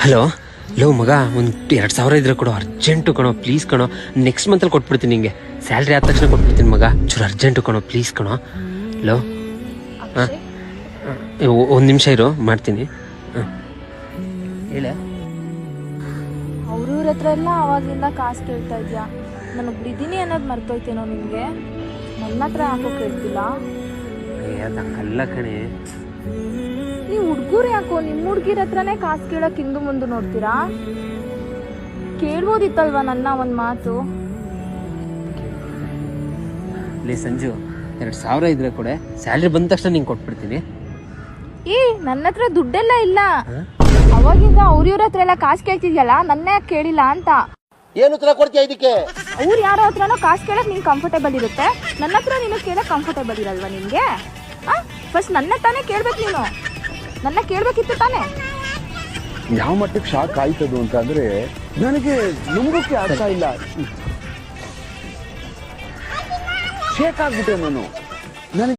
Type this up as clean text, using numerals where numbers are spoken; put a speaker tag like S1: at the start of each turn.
S1: Hello ಮಗ, ಒಂದು 2,000 ಇದ್ರೆ ಕೊಡು, ಅರ್ಜೆಂಟು ಕಣೋ, ಪ್ಲೀಸ್ ಕಣೋ. ನೆಕ್ಸ್ಟ್ ಮಂತಲ್ಲಿ ಕೊಟ್ಬಿಡ್ತೀನಿ ನಿಂಗೆ. ಸ್ಯಾಲ್ರಿ ಆದ ತಕ್ಷಣ ಕೊಟ್ಬಿಡ್ತೀನಿ ಮಗ, ಚೂರು ಅರ್ಜೆಂಟು ಕಣೋ, ಪ್ಲೀಸ್ ಕಣೋ. ಹಲೋ, ಹಾಂ, 1 ನಿಮಿಷ ಇರು, ಮಾಡ್ತೀನಿ. ಹಾಂ ಹೇಳ.
S2: ಅವ್ರ ಹತ್ರ ಎಲ್ಲ ಅವಾಗಿಂದ ಕಾಸು ಕೇಳ್ತಾ ಇದ್ಯಾ? ನಾನು ಬಿದ್ದೀನಿ ಅನ್ನೋದು ಮರ್ತೋಯ್ತೇನೋ ನಿಮಗೆ? ನನ್ನ ಹತ್ರ ಯಾಕೋ ಕೇಳ್ತಿಲ್ಲ?
S1: ಅದಲ್ಲ ಕಣೆ,
S2: ನೀವು ಹುಡುಗರು ಯಾಕೋ ನಿಮ್ಮ ಹುಡುಗಿರ ಹತ್ರನೇ ಕಾಸು ಕೇಳಕ್ಕೆ ಹಿಂದು ಮುಂದೆ ನೋಡ್ತೀರಾ? ಕೇಳ್ಬೋದಿತ್ತಲ್ವಾ ನನ್ನ ಒಂದು ಮಾತು?
S1: ಲೇ ಸಂಜು, 2,000 ಇದ್ರೆ ಕೊಡೆ, ಸ್ಯಾಲ್ರಿ ಬಂದ ತಕ್ಷಣ ನಿಂಗೆ ಕೊಟ್ಬಿಡ್ತೀನಿ.
S2: ನನ್ನ ಹತ್ರ ದುಡ್ಡೆಲ್ಲ ಇಲ್ಲ. ಅವಾಗಿಂದ ಅವ್ರ ಹತ್ರ ಎಲ್ಲ ಕಾಸು ಕೇಳ್ತಿದ್ಯಲ್ಲ, ನನ್ನ ಯಾಕೆ ಕೇಳಿಲ್ಲ ಅಂತ.
S3: ಏನು ಉತ್ತರ ಕೊಡ್ತೀಯ ಇದಕ್ಕೆ?
S2: ಅವ್ರು ಯಾರ ಹತ್ರನೋ ಕಾಸು ಕೇಳಕ್ ನಿಂಗೆ ಕಂಫರ್ಟೇಬಲ್ ಇರುತ್ತೆ, ನನ್ನ ಹತ್ರ ನಿನಗೆ ಕೇಳಕ್ ಕಂಫರ್ಟೇಬಲ್ ಇರಲ್ವಾ ನಿನ್ಗೆ? ಫಸ್ಟ್ ನನ್ನ ತಾನೇ ಕೇಳ್ಬೇಕು, ನೀನು ನನ್ನ ಕೇಳ್ಬೇಕಿತ್ತು ತಾನೇ.
S4: ಯಾವ ಮಟ್ಟಕ್ಕೆ ಶಾಕ್ ಆಯ್ತದು ಅಂತ ಅಂದ್ರೆ ನನಗೆ ನಂಬೋಕೆ ಆಗ್ತಾ ಇಲ್ಲ. ಶೇಕ್ ಆಗ್ಬಿಟ್ಟೆ ನಾನು. ನನಗೆ